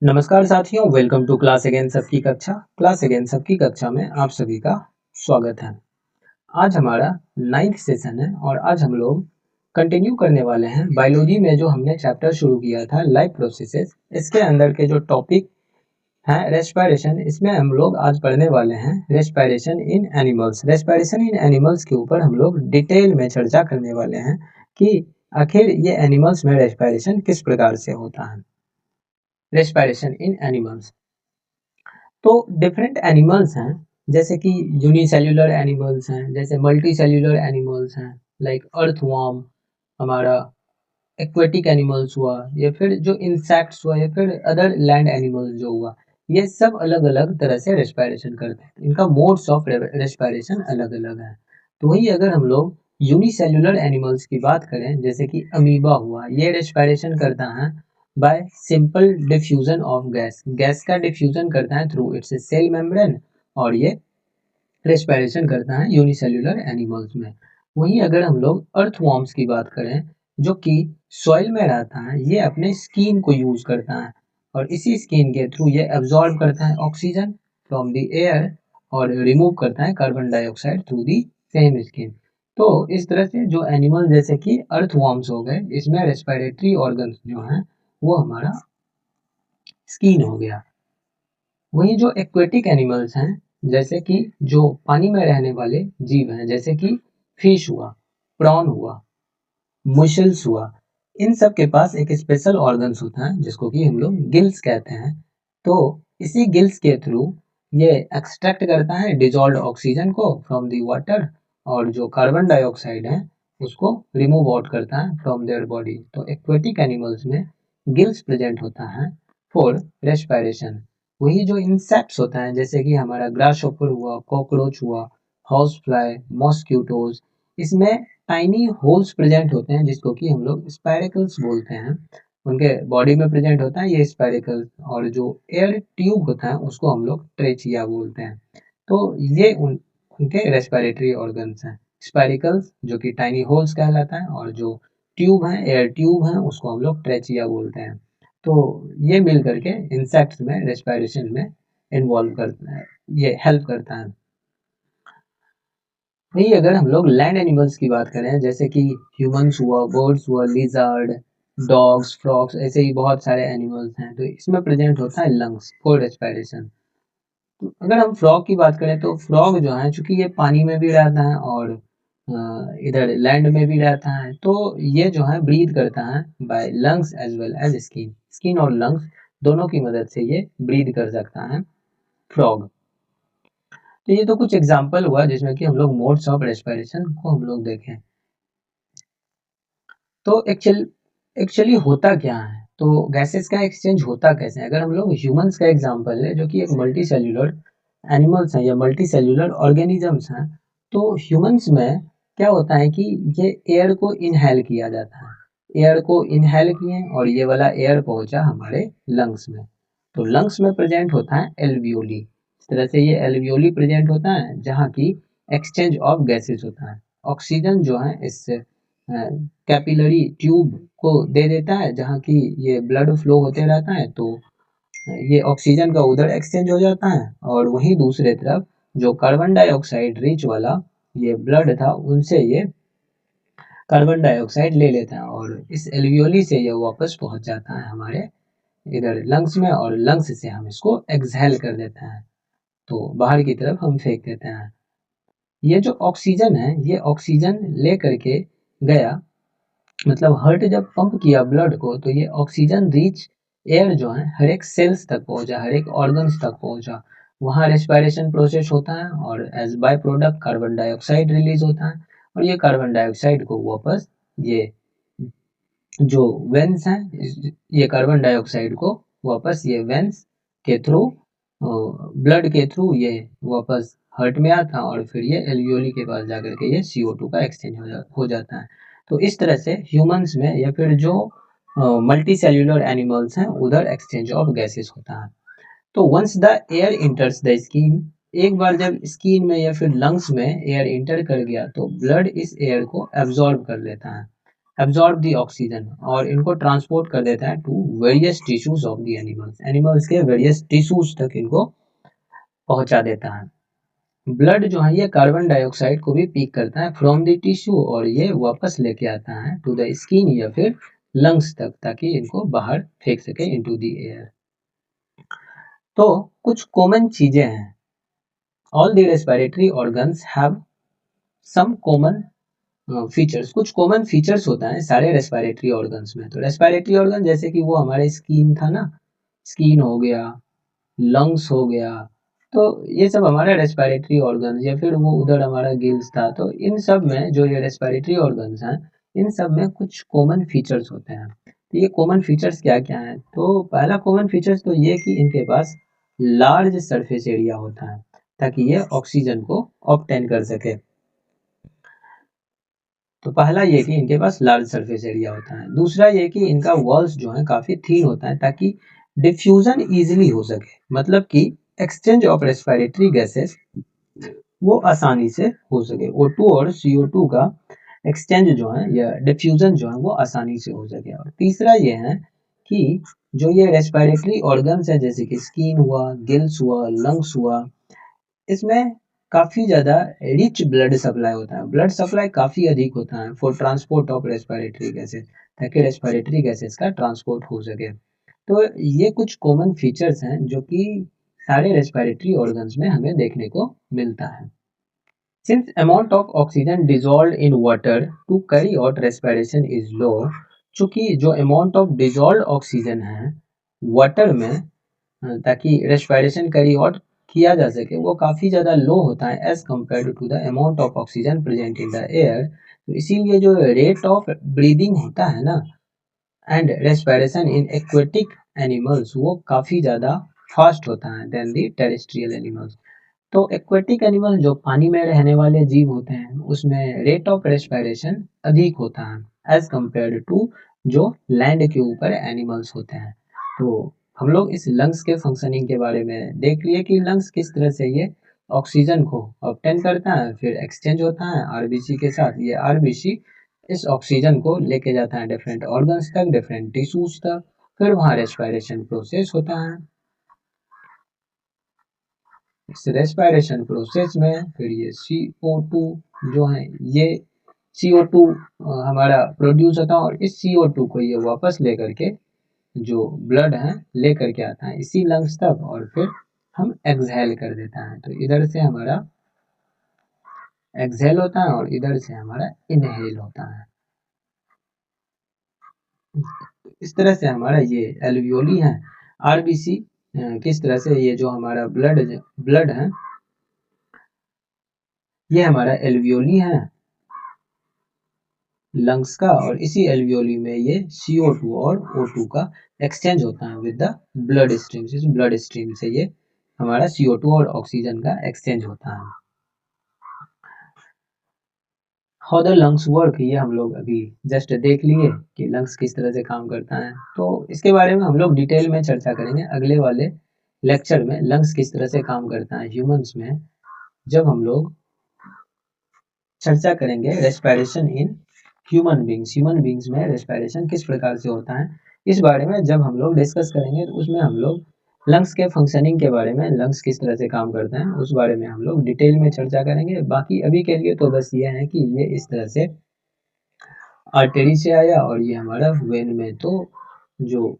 नमस्कार साथियों, welcome to class again सबकी कक्षा में आप सभी का स्वागत है। आज हमारा 9th सेशन है और आज हम लोग कंटिन्यू करने वाले हैं बायोलॉजी में जो हमने चैप्टर शुरू किया था लाइफ प्रोसेसेस। इसके अंदर के जो टॉपिक है रेस्पिरेशन, इसमें हम लोग आज पढ़ने वाले हैं respiration in animals. Respiration in animals के ऊपर हम लोग डिटेल में चर्चा करने वाले हैं कि आखिर ये एनिमल्स में रेस्पिरेशन किस प्रकार से होता है। रेस्पिरेशन इन एनिमल्स, तो डिफरेंट एनिमल्स हैं, जैसे कि यूनिसेल्युलर एनिमल्स हैं, जैसे मल्टी सेल्युलर एनिमल्स हैं, लाइक अर्थवर्म हमारा, एक्वेटिक एनिमल्स हुआ, या फिर जो इंसेक्ट्स हुआ, या फिर अदर लैंड एनिमल्स जो हुआ, ये सब अलग अलग तरह से रेस्पिरेशन करते हैं। इनका मोड्स ऑफ रेस्पिरेशन अलग अलग है। तो वही अगर हम लोग यूनिसेल्युलर एनिमल्स की बात करें, जैसे कि अमीबा हुआ, ये रेस्पिरेशन करता है bye simple diffusion of gas. Gas का डिफ्यूजन करता है थ्रू इट्स सेल मेम्ब्रेन, और ये रेस्पिरेशन करता है यूनिसेल्युलर एनिमल्स में। वहीं अगर हम लोग अर्थवॉर्म्स की बात करें, जो कि सॉइल में रहता है, ये अपने स्किन को यूज करता है और इसी स्किन के थ्रू ये एब्जॉर्ब करता है ऑक्सीजन फ्रॉम द एयर और रिमूव करता है carbon dioxide through the same skin. तो इस तरह से जो एनिमल जैसे कि अर्थवॉर्म्स हो गए, इसमें रेस्पिरेटरी ऑर्गन्स जो हैं वो हमारा स्किन हो गया। वहीं जो एक्वेटिक एनिमल्स हैं, जैसे कि जो पानी में रहने वाले जीव हैं, जैसे कि फिश हुआ, प्रॉन हुआ, मुशल्स हुआ, इन सब के पास एक स्पेशल ऑर्गन्स होता है जिसको कि हम लोग गिल्स कहते हैं। तो इसी गिल्स के थ्रू ये एक्सट्रैक्ट करता है डिजॉल्व्ड ऑक्सीजन को फ्रॉम द वाटर, और जो कार्बन डाइऑक्साइड है उसको रिमूव आउट करता है फ्रॉम देयर बॉडी। तो एक्वेटिक एनिमल्स में गिल्स प्रेजेंट होता है फॉर रेस्पिरेशन। वही जो इंसेक्ट्स होता है, जैसे कि हमारा ग्रासहोपर हुआ, कॉकरोच हुआ, हाउस फ्लाई, मॉस्क्यूटोज, इसमें टाइनी होल्स प्रेजेंट होते हैं जिसको कि हम लोग स्पाइरेकल्स बोलते हैं। उनके बॉडी में प्रेजेंट होता है ये स्पाइरेकल्स, और जो एयर ट्यूब होता है उसको हम लोग ट्रेचिया बोलते हैं। तो ये उनके रेस्पिरेटरी ऑर्गन्स हैं, स्पाइरिकल्स जो कि टाइनी होल्स कहलाता है, और जो ट्यूब है, एयर ट्यूब है, उसको हम लोग ट्रेचिया बोलते हैं। तो ये मिल करके इंसेक्ट्स में रेस्पिरेशन में इन्वॉल्व करता है, ये हेल्प करता है। वही अगर हम लोग लैंड एनिमल्स की बात करें, जैसे कि ह्यूमंस हुआ, बर्ड्स हुआ, लिजर्ड, डॉग्स, फ्रॉग्स, ऐसे ही बहुत सारे एनिमल्स हैं, तो इसमें प्रेजेंट होता है लंग्स फॉर रेस्पिरेशन। तो अगर हम फ्रॉग की बात करें, तो फ्रॉग जो है, चूंकि ये पानी में भी रहता है और इधर लैंड में भी रहता है, तो ये जो है ब्रीथ करता है by lungs as well as skin. Skin और लंग्स दोनों की मदद से ये ब्रीथ कर सकता है फ्रॉग। तो ये तो कुछ एग्जाम्पल हुआ जिसमें कि हम लोग मोड्स ऑफ रेस्पिरेशन को हम लोग देखें। तो एक्चुअली होता क्या है, तो गैसेस का एक्सचेंज होता कैसे है। अगर हम लोग ह्यूमंस का एग्जांपल है, जो कि एक मल्टी सेल्यूलर एनिमल्स हैं या मल्टी सेल्यूलर ऑर्गेनिजम्स हैं, तो ह्यूमंस में क्या होता है कि ये एयर को इनहेल किया जाता है, एयर को इनहेल किए और ये वाला एयर पहुंचा हमारे लंग्स में। तो लंग्स में प्रेजेंट होता है एल्वियोली। इस तरह से ये एल्वियोली प्रेजेंट होता है जहाँ की एक्सचेंज ऑफ गैसेस होता है। ऑक्सीजन जो है इस कैपिलरी ट्यूब को दे देता है, जहाँ की ये ब्लड फ्लो होते रहता है, तो ये ऑक्सीजन का उधर एक्सचेंज हो जाता है, और वहीं दूसरे तरफ जो कार्बन डाइऑक्साइड रिच वाला ये ब्लड था, उनसे ये कार्बन डाइऑक्साइड ले लेता है, और इस एल्वियोली से ये वापस पहुंच जाता है हमारे इधर लंग्स में, और लंग्स से हम इसको एक्सहेल कर देते हैं, तो बाहर की तरफ हम फेंक देते हैं। ये जो ऑक्सीजन है, ये ऑक्सीजन ले करके गया, मतलब हार्ट जब पंप किया ब्लड को, तो ये ऑक्सीजन रिच एयर जो है हर एक सेल्स तक पहुंचा, हर एक ऑर्गन्स तक पहुंचा। वहाँ रेस्पिरेशन प्रोसेस होता है और as by product carbon dioxide release होता है, और ये कार्बन डाइऑक्साइड को वापस ये जो वेंस हैं, ये कार्बन डाइऑक्साइड को वापस ये वेंस के थ्रू, ब्लड के थ्रू ये वापस हार्ट में आता है, और फिर ये एल्वियोली के पास जाकर के ये CO2 का एक्सचेंज हो जाता है। तो इस तरह से ह्यूमंस में या फिर जो मल्टी सेल्यूलर एनिमल्स हैं, उधर एक्सचेंज ऑफ गैसेस होता है। तो once the air enters the skin, एक बार जब स्किन में या फिर लंग्स में एयर इंटर कर गया, तो ब्लड इस एयर को एब्जॉर्ब कर लेता है। एब्जॉर्ब द ऑक्सीजन और इनको ट्रांसपोर्ट कर देता है to various tissues of the animals, animals के वेरियस टिश्यूज तक इनको पहुंचा देता है। ब्लड जो है ये कार्बन डाइऑक्साइड को भी पीक करता है फ्रॉम द टिश्यू और ये वापस लेके आता है टू द स्किन या फिर लंग्स तक, ताकि इनको बाहर फेंक सके इनटू द एयर। तो कुछ कॉमन चीजें हैं, all the respiratory organs have some common features, कुछ कॉमन फीचर्स होता है सारे रेस्पिरेटरी ऑर्गन्स में। तो रेस्पिरेटरी ऑर्गन जैसे कि वो हमारे स्किन था ना, स्किन हो गया, लंग्स हो गया, तो ये सब हमारा रेस्पिरेटरी ऑर्गन्स, या फिर वो उधर हमारा गिल्स था। तो इन सब में जो ये रेस्पिरेटरी ऑर्गन्स हैं, इन सब में कुछ कॉमन फीचर्स होते हैं। तो ये कॉमन फीचर्स क्या क्या हैं? तो पहला कॉमन फीचर्स तो ये कि इनके पास लार्ज सरफेस एरिया होता है ताकि ये ऑक्सीजन को ऑब्टेन कर सके। तो पहला ये कि इनके पास लार्ज सरफेस एरिया होता है। दूसरा ये कि इनका वॉल्स जो है काफी थिन होता है ताकि डिफ्यूजन इजीली हो सके, मतलब कि एक्सचेंज ऑफ रेस्पिरेटरी गैसेस वो आसानी से हो सके। O2 और CO2 का एक्सचेंज जो है या डिफ्यूजन जो है वो आसानी से हो सके। और तीसरा ये है कि जो ये रेस्पिरेटरी ऑर्गन्स है जैसे कि स्किन हुआ, गिल्स हुआ, लंग्स हुआ, इसमें काफी ज्यादा रिच ब्लड सप्लाई होता है, ब्लड सप्लाई काफी अधिक होता है for transport of respiratory gases, ताकि रेस्पिरेटरी गैसेस का ट्रांसपोर्ट हो सके। तो ये कुछ कॉमन फीचर्स हैं जो कि सारे रेस्पिरेटरी ऑर्गन्स में हमें देखने को मिलता है। Since amount of oxygen dissolved in water to carry out respiration is low, चूंकि जो amount of dissolved oxygen है वाटर में ताकि रेस्पिरेशन कैरी आउट किया जा सके वो काफ़ी ज़्यादा लो होता है as compare to the amount of oxygen present in the air. तो इसीलिए जो रेट ऑफ ब्रीदिंग होता है ना and respiration in aquatic animals वो काफ़ी ज़्यादा फास्ट होता है देन दी टेरेस्ट्रियल एनिमल्स। तो एक्वेटिक एनिमल जो पानी में रहने वाले जीव होते हैं उसमें रेट ऑफ रेस्पिरेशन अधिक होता है एज कम्पेयर टू जो लैंड के ऊपर एनिमल्स होते हैं। तो हम लोग इस लंग्स के फंक्शनिंग के बारे में देख लिए कि लंग्स किस तरह से ये ऑक्सीजन को ऑब्टेन करता है, फिर एक्सचेंज होता है आरबीसी के साथ। ये आरबीसी इस ऑक्सीजन को लेके जाता है डिफरेंट ऑर्गन्स तक, डिफरेंट टिश्यूज तक, फिर वहाँ रेस्पिरेशन प्रोसेस होता है। इस रेस्पिरेशन प्रोसेस में फिर ये CO2 जो है ये CO2 हमारा प्रोड्यूस होता है और इस CO2 को ये वापस लेकर के जो ब्लड है लेकर के आता है इसी लंग्स तक और फिर हम एक्सहेल कर देता है। तो इधर से हमारा एक्सहेल होता है और इधर से हमारा इनहेल होता है। इस तरह से हमारा ये एल्वियोली है। आरबीसी किस तरह से ये जो हमारा ब्लड है ये हमारा एल्वियोली है लंग्स का, और इसी एल्वियोली में ये CO2 और O2 का एक्सचेंज होता है विद द ब्लड स्ट्रीम। इस ब्लड स्ट्रीम से ये हमारा CO2 और ऑक्सीजन का एक्सचेंज होता है। हाउ द लंग्स वर्क ये हम लोग अभी जस्ट देख लिए कि लंग्स किस तरह से काम करता है। तो इसके बारे में हम लोग डिटेल में चर्चा करेंगे अगले वाले लेक्चर में, लंग्स किस तरह से काम करता है ह्यूमंस में, जब हम लोग चर्चा करेंगे रेस्पिरेशन इन ह्यूमन बींग्स में रेस्पिरेशन किस प्रकार से होता है इस बारे में जब हम लोग डिस्कस करेंगे तो उसमें हम लोग लंग्स के फंक्शनिंग के बारे में, लंग्स किस तरह से काम करते हैं उस बारे में हम लोग डिटेल में चर्चा करेंगे। बाकी अभी के लिए तो बस ये है कि ये इस तरह से आर्टरी से आया और ये हमारा वेन में, तो जो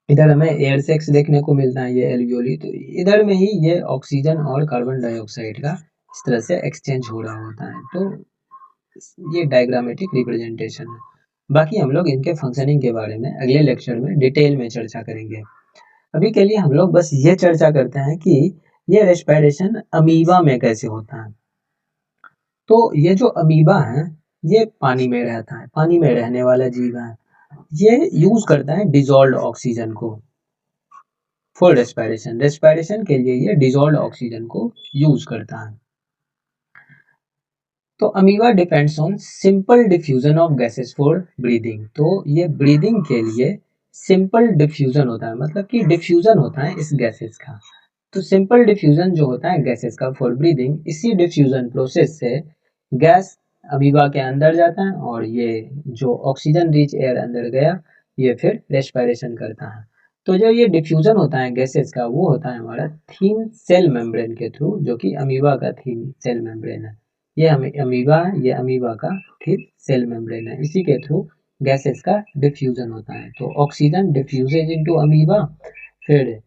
इधर हमें एयर सेक्स देखने को मिलता है ये एल्वियोली, तो इधर में ही ये ऑक्सीजन और कार्बन डाइऑक्साइड का इस तरह से एक्सचेंज हो रहा होता है। तो ये डायग्रामेटिक रिप्रेजेंटेशन है। बाकी हम लोग इनके फंक्शनिंग के बारे में अगले लेक्चर में डिटेल में चर्चा करेंगे। अभी के लिए हम लोग बस ये चर्चा करते हैं कि ये रेस्पिरेशन अमीबा में कैसे होता है। तो ये जो अमीबा है ये पानी में रहता है, पानी में रहने वाला जीव है। ये यूज करता है डिजॉल्व्ड ऑक्सीजन को फॉर रेस्पिरेशन, रेस्पिरेशन के लिए ये डिजॉल्व्ड ऑक्सीजन को यूज करता है। तो amoeba depends on simple diffusion of gases for breathing. तो ये ब्रीदिंग के लिए सिंपल डिफ्यूजन होता है, मतलब कि डिफ्यूजन होता है इस गैसेस का। तो सिंपल डिफ्यूजन जो होता है गैसेस का फॉर ब्रीदिंग, इसी डिफ्यूजन प्रोसेस से गैस अमीबा के अंदर जाता है और ये जो ऑक्सीजन रिच एयर अंदर गया ये फिर रेस्पिरेशन करता है। तो जो ये डिफ्यूजन होता है गैसेस का वो होता है हमारा थीन सेल मेम्ब्रेन के थ्रू, जो कि अमीबा का थीन सेल मेम्ब्रेन है। ये अमीबा है, ये अमीबा का थीन सेल मेम्ब्रेन है, इसी के थ्रू गैसेस का डिफ्यूजन होता है। तो ऑक्सीजन डिफ्यूजेज इनटू अमीबा, फिर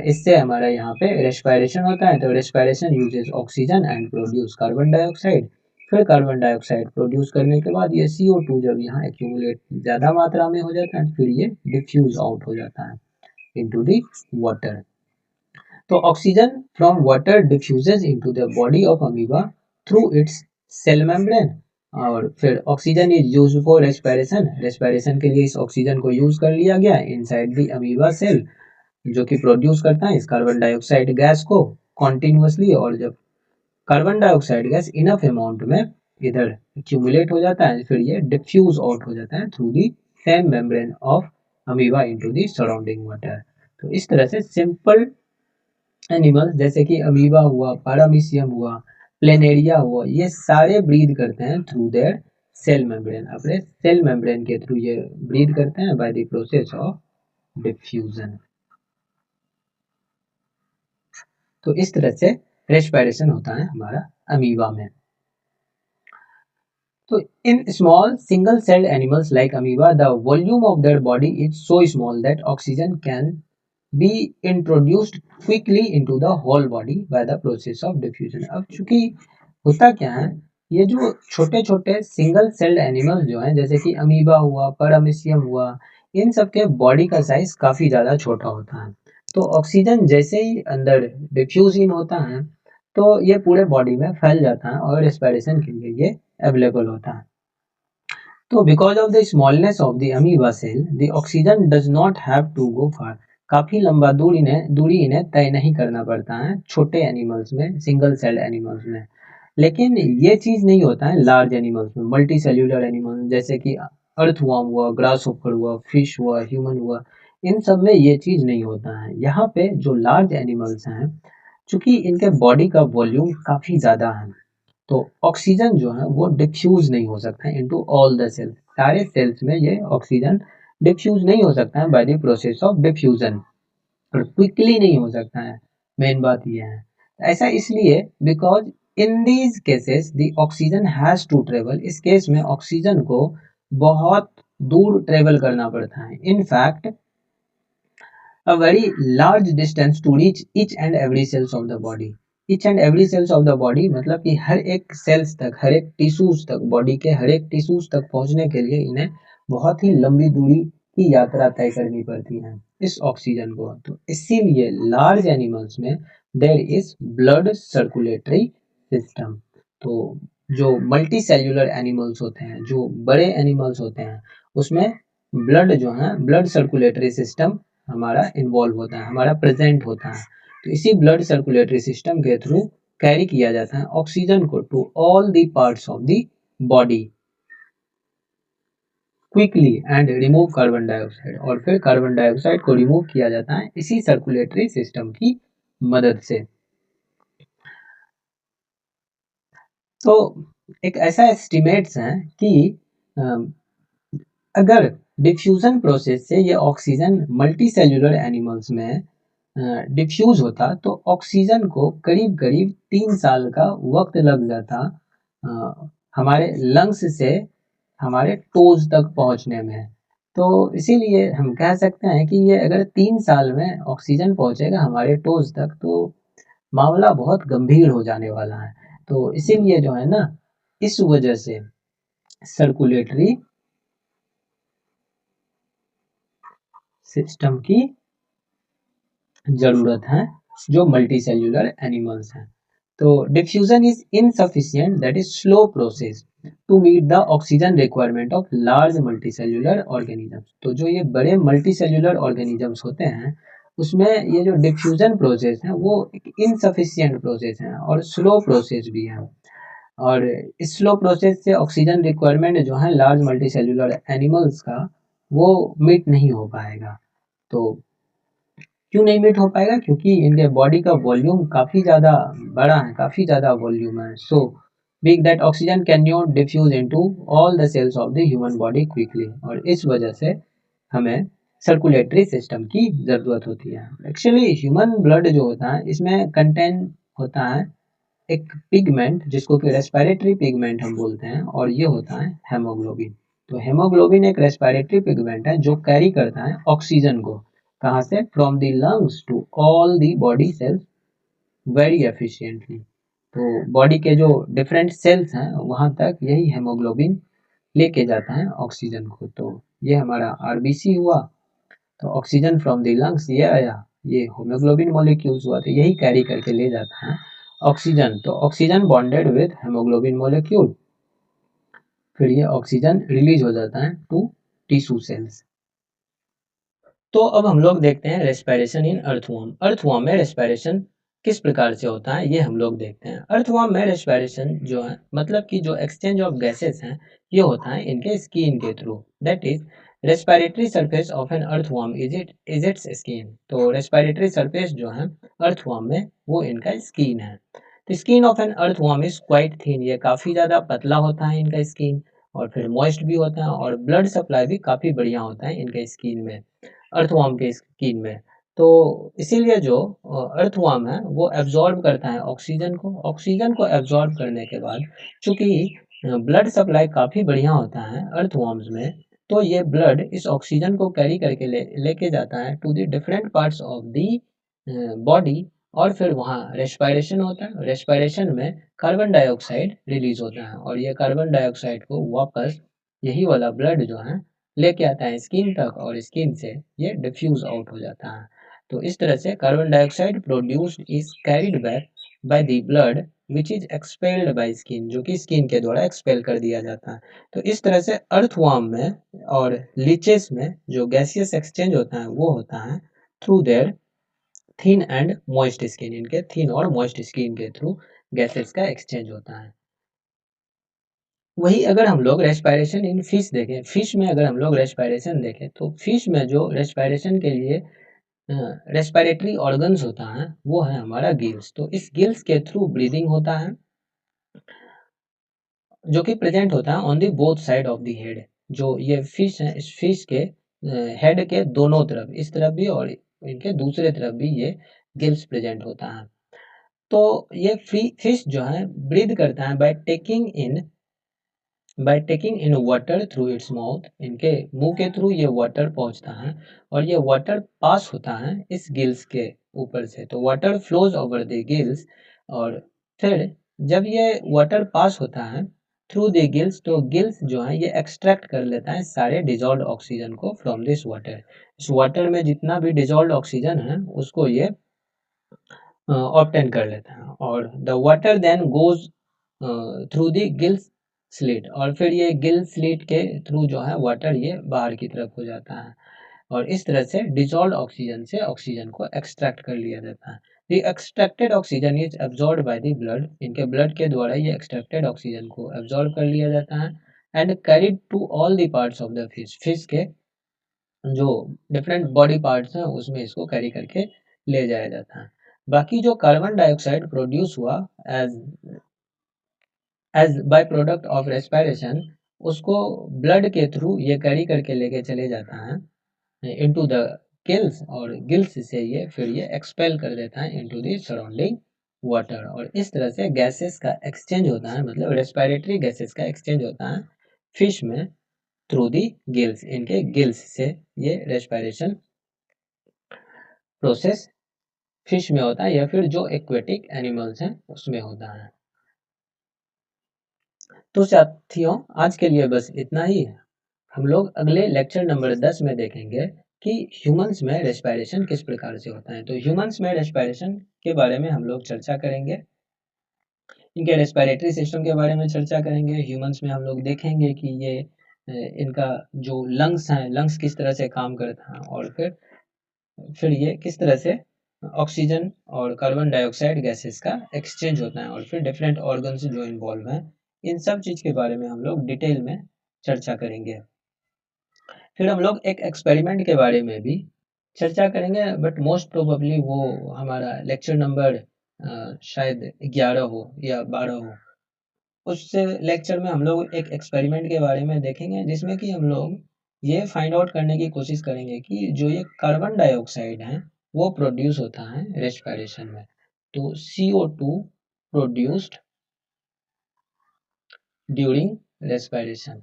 इससे हमारा यहाँ पे रेस्पिरेशन होता है। तो respiration uses oxygen and produce carbon dioxide. फिर कार्बन डाइऑक्साइड प्रोड्यूस करने के बाद ये CO2 जब यहाँ एक्यूमुलेट ज़्यादा मात्रा में हो जाता है फिर ये डिफ्यूज आउट हो जाता है इनटू द वाटर। तो oxygen from water diffuses into the body of amoeba through its cell membrane. और फिर oxygen is used for respiration, respiration के लिए इस ऑक्सीजन को यूज कर लिया गया इनसाइड द अमीबा सेल, जो कि प्रोड्यूस करता है इस कार्बन डाइऑक्साइड गैस को कॉन्टिन्यूसली। और जब carbon dioxide gas enough amount में इधर एक्यूमुलेट हो जाता है फिर ये डिफ्यूज आउट हो जाता है through the same membrane of amoeba into the surrounding water. तो इस तरह से सिंपल एनिमल्स जैसे कि अमीबा हुआ, पैरामीशियम हुआ, प्लेनेरिया हुआ, ये सारे ब्रीद करते हैं थ्रू देयर सेल मेम्ब्रेन, अपने सेल मेम्ब्रेन के थ्रू ये ब्रीद करते हैं by the process of diffusion. तो इस तरह से रेस्पिरेशन होता है हमारा अमीबा में। So in small single-celled animals like amoeba, the volume of their body is so small that oxygen can be introduced quickly into the whole body by the process of diffusion। अब चूंकि होता क्या है, ये जो छोटे छोटे सिंगल सेल्ड एनिमल्स जो हैं जैसे कि अमीबा हुआ, पैरामीशियम हुआ, इन सब के बॉडी का साइज काफ़ी ज़्यादा छोटा होता है। तो ऑक्सीजन जैसे ही अंदर डिफ्यूज इन होता है तो ये पूरे बॉडी में फैल जाता है और रेस्पिरेशन के लिए ये अवेलेबल होता है। तो because of the smallness of the amoeba cell the oxygen does not have to go far, काफ़ी लंबा दूरी इन्हें तय नहीं करना पड़ता है छोटे एनिमल्स में, सिंगल सेल एनिमल्स में। लेकिन ये चीज़ नहीं होता है लार्ज एनिमल्स में, मल्टी सेल्यूलर एनिमल जैसे कि अर्थवर्म हुआ, ग्रास होपर हुआ, फिश हुआ, ह्यूमन हुआ, इन सब में ये चीज़ नहीं होता है। यहाँ पे जो लार्ज एनिमल्स हैं चूंकि इनके बॉडी का वॉल्यूम काफ़ी ज़्यादा है तो ऑक्सीजन जो है वो डिफ्यूज नहीं हो सकता है इनटू ऑल द सेल्स, सारे सेल्स में ये ऑक्सीजन डिफ्यूज नहीं हो सकता है by the process of diffusion, और क्विकली नहीं हो सकता है। मेन बात ये है ऐसा इसलिए because in these cases the oxygen has to travel, इस केस में ऑक्सीजन को बहुत दूर ट्रेवल करना पड़ता है। In fact a very large distance to reach each and every cells of the body। each and every cells of the body मतलब कि हर एक सेल्स तक, हर एक टिश्यूज तक, बॉडी के हर एक टिश्यूज तक पहुंचने के लिए इन्हें बहुत ही लंबी दूरी की यात्रा तय करनी पड़ती है इस ऑक्सीजन को। तो इसीलिए लार्ज एनिमल्स में there is blood circulatory system. तो जो मल्टी सेल्यूलर एनिमल्स होते हैं, जो बड़े एनिमल्स होते हैं, उसमें ब्लड जो है, ब्लड सर्कुलेटरी सिस्टम हमारा इन्वॉल्व होता है, हमारा प्रेजेंट होता है। तो इसी ब्लड सर्कुलेटरी सिस्टम के थ्रू कैरी किया जाता है ऑक्सीजन को to all the parts of the body quickly and remove carbon dioxide, और फिर कार्बन डाइऑक्साइड को रिमूव किया जाता है इसी सर्कुलेटरी सिस्टम की मदद से। तो एक ऐसा एस्टिमेट्स है कि अगर डिफ्यूजन प्रोसेस से ये ऑक्सीजन मल्टी सेल्यूलर एनिमल्स में डिफ्यूज होता तो ऑक्सीजन को करीब करीब 3 साल का वक्त लग जाता हमारे लंग्स से हमारे टोज तक पहुंचने में। तो इसीलिए हम कह सकते हैं कि ये अगर 3 साल में ऑक्सीजन पहुंचेगा हमारे टोज तक तो मामला बहुत गंभीर हो जाने वाला है। तो इसीलिए जो है ना, इस वजह से सर्कुलेटरी सिस्टम की जरूरत है जो मल्टी सेल्यूलर एनिमल्स हैं। तो diffusion is insufficient, that is slow process to meet the oxygen requirement of large multi cellular organisms. तो जो ये बड़े मल्टी सेल्यूलर ऑर्गेनिजम्स होते हैं उसमें ये जो डिफ्यूजन प्रोसेस है वो एक इनसफिशिएंट प्रोसेस है और स्लो प्रोसेस भी है। और इस स्लो प्रोसेस से ऑक्सीजन रिक्वायरमेंट जो है लार्ज मल्टी सेल्यूलर एनिमल्स का वो मीट नहीं हो पाएगा। तो क्यों नहीं मीट हो पाएगा? क्योंकि इनके बॉडी का वॉल्यूम काफ़ी ज़्यादा बड़ा है, काफ़ी ज़्यादा वॉल्यूम है। So big that oxygen can not diffuse into all the cells of the human body quickly, और इस वजह से हमें सर्कुलेटरी सिस्टम की ज़रूरत होती है। एक्चुअली ह्यूमन ब्लड जो होता है इसमें कंटेन होता है एक पिगमेंट जिसको कि रेस्पिरेटरी पिगमेंट हम बोलते हैं, और ये होता है हेमोग्लोबिन। तो हेमोग्लोबिन एक रेस्पिरेटरी पिगमेंट है जो कैरी करता है ऑक्सीजन को, कहाँ से, from the lungs to all the body cells very efficiently. तो बॉडी के जो डिफरेंट सेल्स हैं वहाँ तक यही हेमोग्लोबिन लेके जाता है ऑक्सीजन को। तो ये हमारा आरबीसी हुआ, तो ऑक्सीजन फ्रॉम द लंग्स ये आया, ये हीमोग्लोबिन मॉलिक्यूल्स हुआ, तो यही कैरी करके ले जाता है ऑक्सीजन। तो oxygen bonded with haemoglobin molecule, फिर ये ऑक्सीजन रिलीज हो जाता है टू टिश्यू सेल्स। तो अब हम लोग देखते हैं रेस्पिरेशन इन अर्थवॉर्म। अर्थवॉर्म में रेस्पिरेशन किस प्रकार से होता है ये हम लोग देखते हैं। अर्थवॉर्म में रेस्पिरेशन जो है मतलब कि जो एक्सचेंज ऑफ गैसेस हैं ये होता है इनके स्किन के through. That is respiratory surface of an earthworm is its skin. तो रेस्पिरेटरी सरफेस जो है अर्थवॉर्म में वो इनका स्किन है। तो skin of an earthworm is quite thin, ये काफ़ी ज़्यादा पतला होता है इनका स्किन, और फिर मॉइस्ट भी होता है, और ब्लड सप्लाई भी काफ़ी बढ़िया होता है इनके स्किन में, अर्थवॉर्म के स्किन में। तो इसीलिए जो अर्थवॉर्म है वो एब्जॉर्ब करता है ऑक्सीजन को। ऑक्सीजन को एब्जॉर्ब करने के बाद चूंकि ब्लड सप्लाई काफ़ी बढ़िया होता है अर्थवॉर्म्स में, तो ये ब्लड इस ऑक्सीजन को कैरी करके लेके जाता है to the different parts of the body, और फिर वहाँ रेस्पिरेशन होता है। रेस्पिरेशन में कार्बन डाइऑक्साइड रिलीज होता है, और ये कार्बन डाइऑक्साइड को वापस यही वाला ब्लड जो है लेके आता है स्किन तक, और स्किन से ये डिफ्यूज आउट हो जाता है। तो इस तरह से carbon dioxide produced is carried back by the blood which is expelled by skin, जो कि स्किन के द्वारा एक्सपेल कर दिया जाता है। तो इस तरह से अर्थवॉर्म में और लीचेस में जो गैसियस एक्सचेंज होता है वो होता है through their thin and moist skin. इनके थिन और मॉइस्ट स्किन के थ्रू गैसेस का एक्सचेंज होता है। वही अगर हम लोग रेस्पिरेशन इन फिश देखें, फिश में अगर हम लोग रेस्पिरेशन देखें तो फिश में जो रेस्पिरेशन के लिए रेस्पिरेटरी ऑर्गन्स होता है वो है हमारा गिल्स। तो इस गिल्स के थ्रू ब्रीदिंग होता है जो कि प्रेजेंट होता है on the both side of the head. जो ये फिश है इस फिश के हेड के दोनों तरफ, इस तरफ भी और इनके दूसरे तरफ भी ये गिल्स प्रेजेंट होता है। तो ये फिश जो है ब्रीद करता है by taking in water through its mouth. इनके मुंह के थ्रू ये वाटर पहुंचता है, और ये वाटर पास होता है इस गिल्स के ऊपर से। तो water flows over the gills, और फिर जब ये वाटर पास होता है थ्रू द गिल्स, तो गिल्स जो है ये एक्सट्रैक्ट कर लेता है सारे डिजॉल्व ऑक्सीजन को फ्रॉम दिस वाटर। इस वाटर में जितना भी डिजॉल्व ऑक्सीजन है उसको ये ऑब्टेन कर लेता है, और the water then goes through the gills slit, और फिर ये गिल स्लिट के थ्रू जो है वाटर ये बाहर की तरफ हो जाता है, और इस तरह से डिजॉल्व ऑक्सीजन से ऑक्सीजन को एक्सट्रैक्ट कर लिया जाता है। The extracted oxygen is absorb by the blood. इनके ब्लड के द्वारा ये एक्सट्रैक्टेड ऑक्सीजन को एब्जॉर्ब कर लिया जाता है, and carried to all the parts of the fish. Fish के जो डिफरेंट बॉडी पार्ट्स हैं उसमें इसको कैरी करके ले जाया जाता है। बाकी जो कार्बन डाइऑक्साइड प्रोड्यूस हुआ as as by product of respiration, उसको ब्लड के थ्रू ये कैरी करके लेके चले जाता है इनटू द गिल्स, और गिल्स से ये फिर ये एक्सपेल कर देता है इनटू द सराउंडिंग वाटर। और इस तरह से गैसेस का एक्सचेंज होता है, मतलब रेस्पिरेटरी गैसेस का एक्सचेंज होता है फिश में थ्रू दी गिल्स। इनके गिल्स से ये रेस्पिरेशन प्रोसेस फिश में होता है, या फिर जो एक्वेटिक एनिमल्स हैं उसमें होता है। तो साथियों आज के लिए बस इतना ही। हम लोग अगले लेक्चर नंबर 10 में देखेंगे कि ह्यूमंस में रेस्पिरेशन किस प्रकार से होता है। तो ह्यूमंस में रेस्पिरेशन के बारे में हम लोग चर्चा करेंगे, इनके रेस्पिरेटरी सिस्टम के बारे में चर्चा करेंगे। ह्यूमंस में हम लोग देखेंगे कि ये इनका जो लंग्स हैं, लंग्स किस तरह से काम करता है, और फिर ये किस तरह से ऑक्सीजन और कार्बन डाइऑक्साइड गैसेस का एक्सचेंज होता है, और फिर डिफरेंट ऑर्गन्स जो इन्वॉल्व हैं इन सब चीज़ के बारे में हम लोग डिटेल में चर्चा करेंगे। फिर हम लोग एक एक्सपेरिमेंट के बारे में भी चर्चा करेंगे, बट मोस्ट प्रोबेबली वो हमारा लेक्चर नंबर शायद 11 हो या 12 हो। उस लेक्चर में हम लोग एक एक्सपेरिमेंट के बारे में देखेंगे, जिसमें कि हम लोग ये फाइंड आउट करने की कोशिश करेंगे कि जो ये कार्बन डाइऑक्साइड है वो प्रोड्यूस होता है रेस्पिरेशन में। तो CO2 produced during respiration,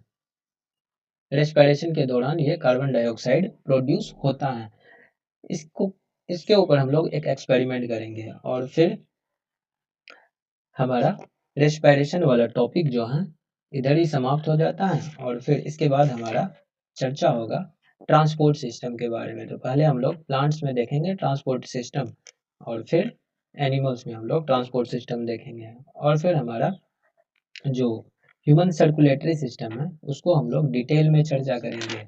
respiration के दौरान ये कार्बन डाइऑक्साइड प्रोड्यूस होता है। इसको इसके ऊपर हम लोग एक एक्सपेरिमेंट करेंगे और फिर हमारा रेस्पिरेशन वाला टॉपिक जो है इधर ही समाप्त हो जाता है। और फिर इसके बाद हमारा चर्चा होगा ट्रांसपोर्ट सिस्टम के बारे में। तो पहले हम लोग प्लांट्स में देखेंगे ट्रांसपोर्ट सिस्टम, और फिर एनिमल्स में हम लोग ट्रांसपोर्ट सिस्टम देखेंगे, और फिर हमारा जो ह्यूमन सर्कुलेटरी सिस्टम है उसको हम लोग डिटेल में चर्चा करेंगे।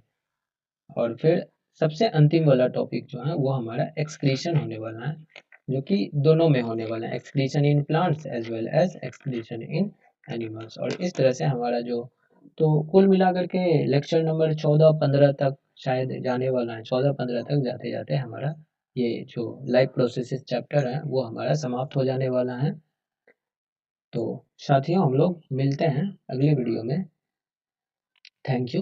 और फिर सबसे अंतिम वाला टॉपिक जो है वो हमारा एक्सक्रीशन होने वाला है, जो कि दोनों में होने वाला है, excretion in plants as well as excretion in animals. और इस तरह से हमारा जो, तो कुल मिलाकर के लेक्चर नंबर 14-15 तक शायद जाने वाला है। 14-15 तक जाते जाते हमारा ये जो लाइफ प्रोसेसेस चैप्टर है वो हमारा समाप्त हो जाने वाला है। तो साथियों, हम लोग मिलते हैं अगले वीडियो में। Thank you.